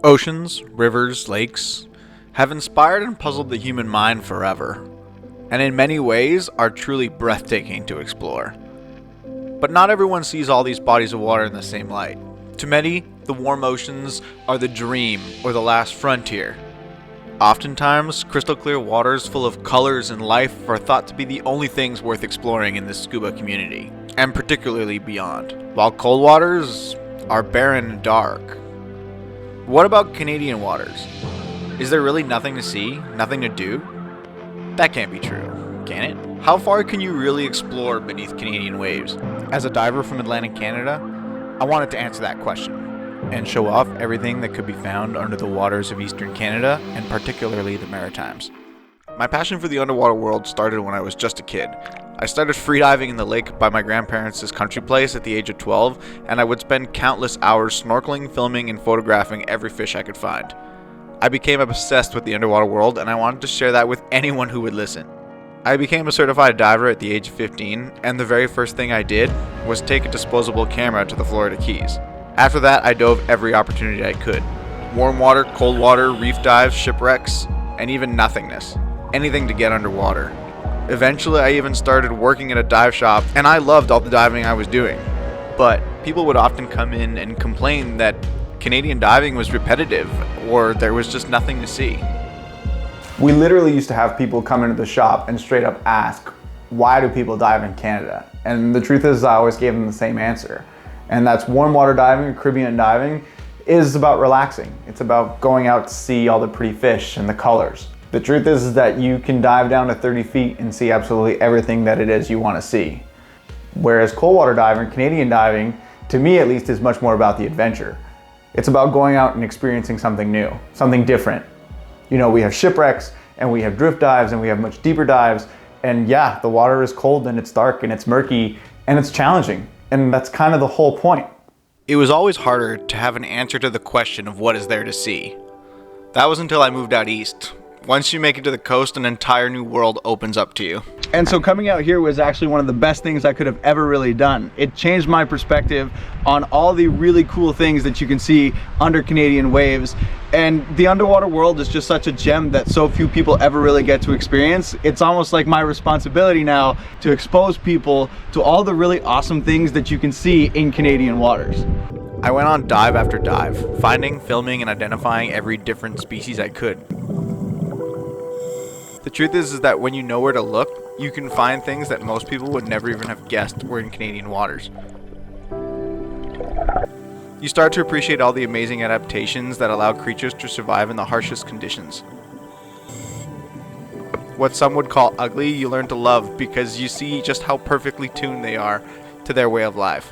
Oceans, rivers, lakes have inspired and puzzled the human mind forever, and in many ways are truly breathtaking to explore. But not everyone sees all these bodies of water in the same light. To many, the warm oceans are the dream or the last frontier. Oftentimes, crystal clear waters full of colors and life are thought to be the only things worth exploring in the scuba community, and particularly beyond, while cold waters are barren and dark. What about Canadian waters? Is there really nothing to see, nothing to do? That can't be true, can it? How far can you really explore beneath Canadian waves? As a diver from Atlantic Canada, I wanted to answer that question and show off everything that could be found under the waters of Eastern Canada and particularly the Maritimes. My passion for the underwater world started when I was just a kid. I started freediving in the lake by my grandparents' country place at the age of 12, and I would spend countless hours snorkeling, filming, and photographing every fish I could find. I became obsessed with the underwater world, and I wanted to share that with anyone who would listen. I became a certified diver at the age of 15, and the very first thing I did was take a disposable camera to the Florida Keys. After that, I dove every opportunity I could. Warm water, cold water, reef dives, shipwrecks, and even nothingness. Anything to get underwater. Eventually, I even started working at a dive shop, and I loved all the diving I was doing. But people would often come in and complain that Canadian diving was repetitive, or there was just nothing to see. We literally used to have people come into the shop and straight up ask, why do people dive in Canada? And the truth is, I always gave them the same answer. And that's warm water diving, Caribbean diving, is about relaxing. It's about going out to see all the pretty fish and the colors. The truth is that you can dive down to 30 feet and see absolutely everything that it is you want to see. Whereas cold water diving, Canadian diving, to me at least, is much more about the adventure. It's about going out and experiencing something new, something different. You know, we have shipwrecks and we have drift dives and we have much deeper dives. And yeah, the water is cold and it's dark and it's murky and it's challenging. And that's kind of the whole point. It was always harder to have an answer to the question of what is there to see. That was until I moved out east. Once you make it to the coast, an entire new world opens up to you. And so coming out here was actually one of the best things I could have ever really done. It changed my perspective on all the really cool things that you can see under Canadian waves. And the underwater world is just such a gem that so few people ever really get to experience. It's almost like my responsibility now to expose people to all the really awesome things that you can see in Canadian waters. I went on dive after dive, finding, filming, and identifying every different species I could. The truth is that when you know where to look, you can find things that most people would never even have guessed were in Canadian waters. You start to appreciate all the amazing adaptations that allow creatures to survive in the harshest conditions. What some would call ugly, you learn to love because you see just how perfectly tuned they are to their way of life.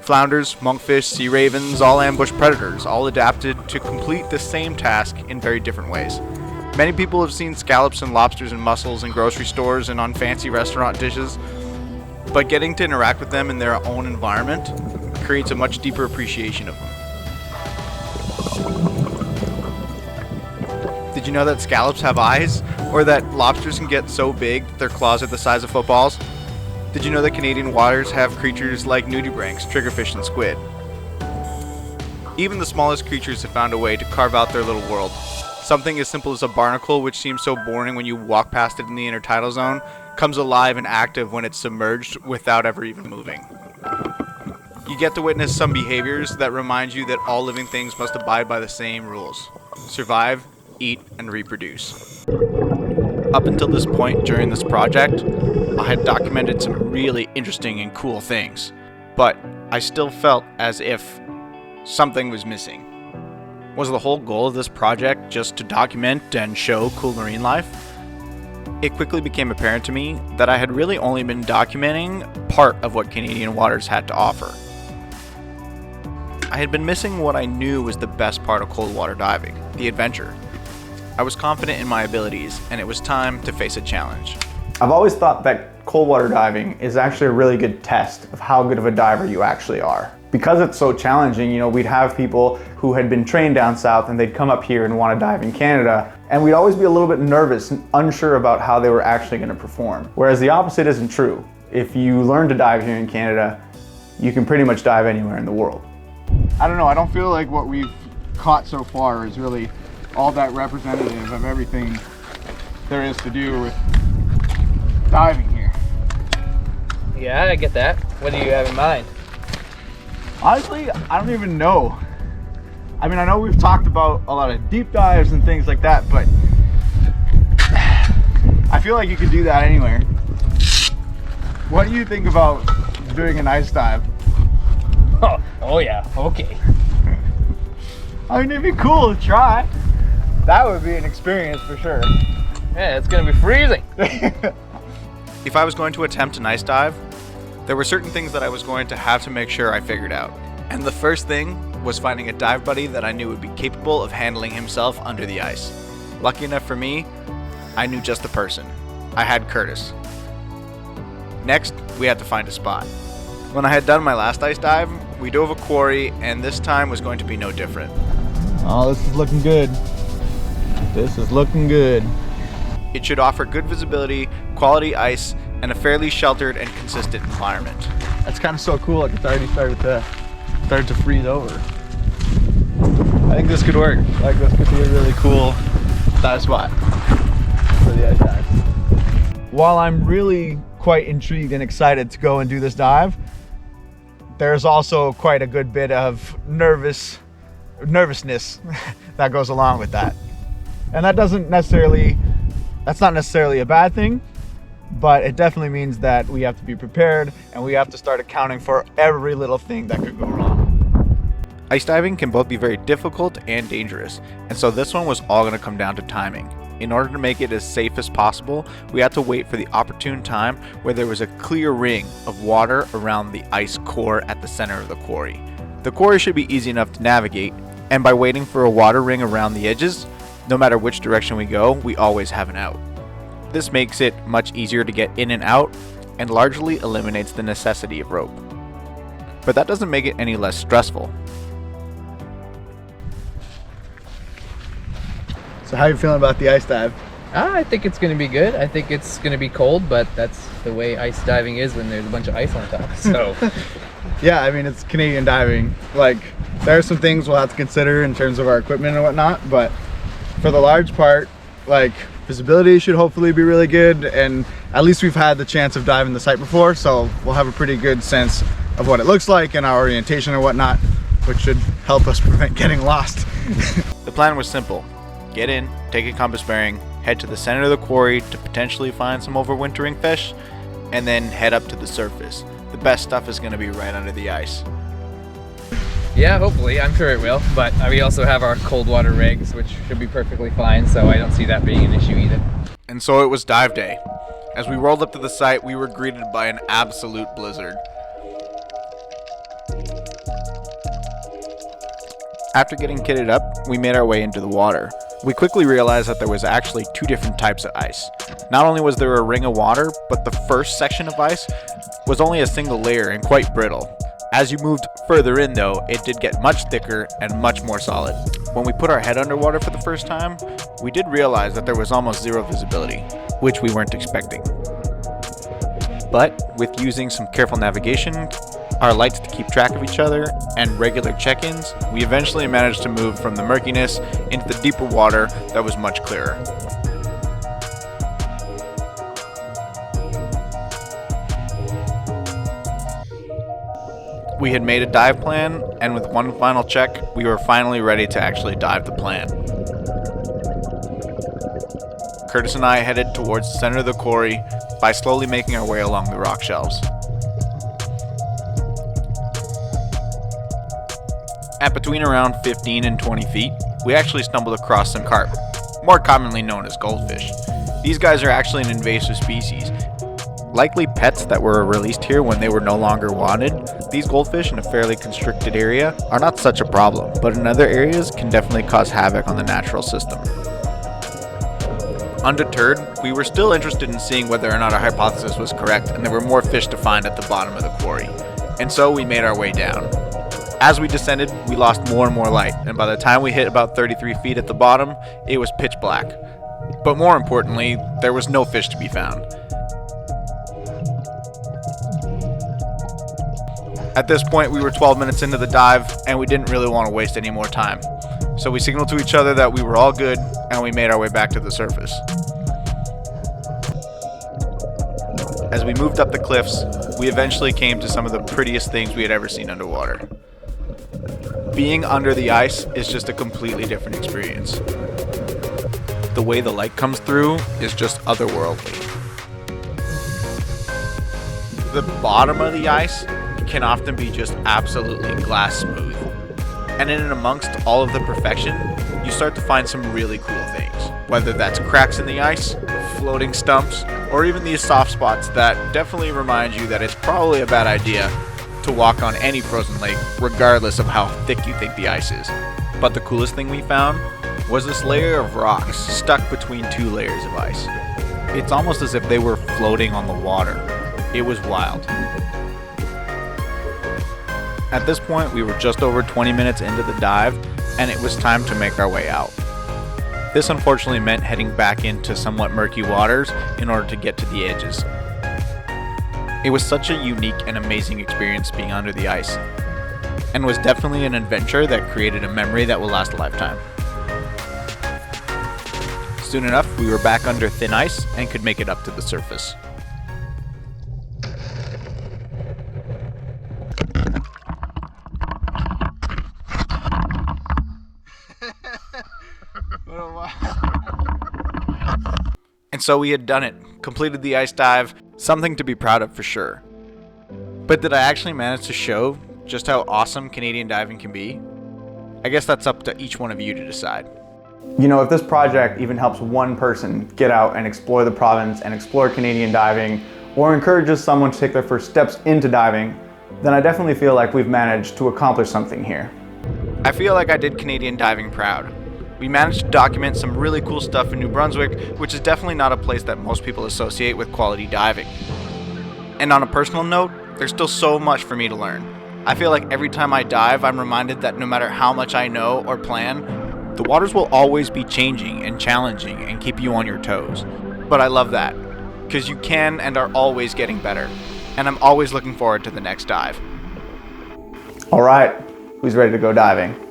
Flounders, monkfish, sea ravens, all ambush predators, all adapted to complete the same task in very different ways. Many people have seen scallops and lobsters and mussels in grocery stores and on fancy restaurant dishes, but getting to interact with them in their own environment creates a much deeper appreciation of them. Did you know that scallops have eyes? Or that lobsters can get so big that their claws are the size of footballs? Did you know that Canadian waters have creatures like nudibranchs, triggerfish, and squid? Even the smallest creatures have found a way to carve out their little world. Something as simple as a barnacle, which seems so boring when you walk past it in the intertidal zone, comes alive and active when it's submerged without ever even moving. You get to witness some behaviors that remind you that all living things must abide by the same rules: survive, eat, and reproduce. Up until this point during this project, I had documented some really interesting and cool things, but I still felt as if something was missing. Was the whole goal of this project just to document and show cool marine life? It quickly became apparent to me that I had really only been documenting part of what Canadian waters had to offer. I had been missing what I knew was the best part of cold water diving, the adventure. I was confident in my abilities, and it was time to face a challenge. I've always thought that cold water diving is actually a really good test of how good of a diver you actually are. Because it's so challenging, you know, we'd have people who had been trained down south and they'd come up here and want to dive in Canada, and we'd always be a little bit nervous and unsure about how they were actually going to perform. Whereas the opposite isn't true. If you learn to dive here in Canada, you can pretty much dive anywhere in the world. I don't know, I don't feel like what we've caught so far is really all that representative of everything there is to do with diving here. Yeah, I get that. What do you have in mind? Honestly, I don't even know. I mean, I know we've talked about a lot of deep dives and things like that, but I feel like you could do that anywhere. What do you think about doing an ice dive? Oh yeah, okay. I mean, it'd be cool to try. That would be an experience for sure. Yeah, it's gonna be freezing. If I was going to attempt an ice dive, there were certain things that I was going to have to make sure I figured out. And the first thing was finding a dive buddy that I knew would be capable of handling himself under the ice. Lucky enough for me, I knew just the person. I had Curtis. Next, we had to find a spot. When I had done my last ice dive, we dove a quarry, and this time was going to be no different. Oh, this is looking good. This is looking good. It should offer good visibility, quality ice, and a fairly sheltered and consistent environment. That's kind of so cool. Like it's already started to freeze over. I think this could work. Like this could be a really cool dive spot for the ice dive. While I'm really quite intrigued and excited to go and do this dive, there's also quite a good bit of nervousness that goes along with that. And that's not necessarily a bad thing, but it definitely means that we have to be prepared and we have to start accounting for every little thing that could go wrong. Ice diving can both be very difficult and dangerous, and so this one was all going to come down to timing. In order to make it as safe as possible, we had to wait for the opportune time where there was a clear ring of water around the ice core at the center of the quarry. The quarry should be easy enough to navigate, and by waiting for a water ring around the edges, no matter which direction we go, we always have an out. This makes it much easier to get in and out, and largely eliminates the necessity of rope. But that doesn't make it any less stressful. So how are you feeling about the ice dive? I think it's gonna be good. I think it's gonna be cold, but that's the way ice diving is when there's a bunch of ice on top. So Yeah, I mean, it's Canadian diving. Like, there are some things we'll have to consider in terms of our equipment and whatnot, but for the large part, like, visibility should hopefully be really good, and at least we've had the chance of diving the site before, so we'll have a pretty good sense of what it looks like and our orientation and whatnot, which should help us prevent getting lost. The plan was simple. Get in, take a compass bearing, head to the center of the quarry to potentially find some overwintering fish, and then head up to the surface. The best stuff is going to be right under the ice. yeah, hopefully, I'm sure it will. But we also have our cold water rigs, which should be perfectly fine. So I don't see that being an issue either. And so it was dive day. As we rolled up to the site, we were greeted by an absolute blizzard. After getting kitted up, we made our way into the water. We quickly realized that there was actually two different types of ice. Not only was there a ring of water, but the first section of ice was only a single layer and quite brittle. As you moved further in though, it did get much thicker and much more solid. When we put our head underwater for the first time, we did realize that there was almost zero visibility, which we weren't expecting. But with using some careful navigation, our lights to keep track of each other, and regular check-ins, we eventually managed to move from the murkiness into the deeper water that was much clearer. We had made a dive plan, and with one final check, we were finally ready to actually dive the plan. Curtis and I headed towards the center of the quarry by slowly making our way along the rock shelves. At between around 15 and 20 feet, we actually stumbled across some carp, more commonly known as goldfish. These guys are actually an invasive species. Likely pets that were released here when they were no longer wanted, these goldfish in a fairly constricted area are not such a problem, but in other areas can definitely cause havoc on the natural system. Undeterred, we were still interested in seeing whether or not our hypothesis was correct and there were more fish to find at the bottom of the quarry, and so we made our way down. As we descended, we lost more and more light, and by the time we hit about 33 feet at the bottom, it was pitch black. But more importantly, there was no fish to be found. At this point, we were 12 minutes into the dive, and we didn't really want to waste any more time. So we signaled to each other that we were all good, and we made our way back to the surface. As we moved up the cliffs, we eventually came to some of the prettiest things we had ever seen underwater. Being under the ice is just a completely different experience. The way the light comes through is just otherworldly. The bottom of the ice can often be just absolutely glass smooth. And in and amongst all of the perfection, you start to find some really cool things. Whether that's cracks in the ice, floating stumps, or even these soft spots that definitely remind you that it's probably a bad idea to walk on any frozen lake, regardless of how thick you think the ice is. But the coolest thing we found was this layer of rocks stuck between two layers of ice. It's almost as if they were floating on the water. It was wild. At this point, we were just over 20 minutes into the dive, and it was time to make our way out. This unfortunately meant heading back into somewhat murky waters in order to get to the edges. It was such a unique and amazing experience being under the ice, and was definitely an adventure that created a memory that will last a lifetime. Soon enough, we were back under thin ice and could make it up to the surface. And so we had done it, completed the ice dive, something to be proud of for sure. But did I actually manage to show just how awesome Canadian diving can be? I guess that's up to each one of you to decide. You know, if this project even helps one person get out and explore the province and explore Canadian diving, or encourages someone to take their first steps into diving, then I definitely feel like we've managed to accomplish something here. I feel like I did Canadian diving proud. We managed to document some really cool stuff in New Brunswick, which is definitely not a place that most people associate with quality diving. And on a personal note, there's still so much for me to learn. I feel like every time I dive, I'm reminded that no matter how much I know or plan, the waters will always be changing and challenging and keep you on your toes. But I love that, because you can and are always getting better. And I'm always looking forward to the next dive. All right, who's ready to go diving?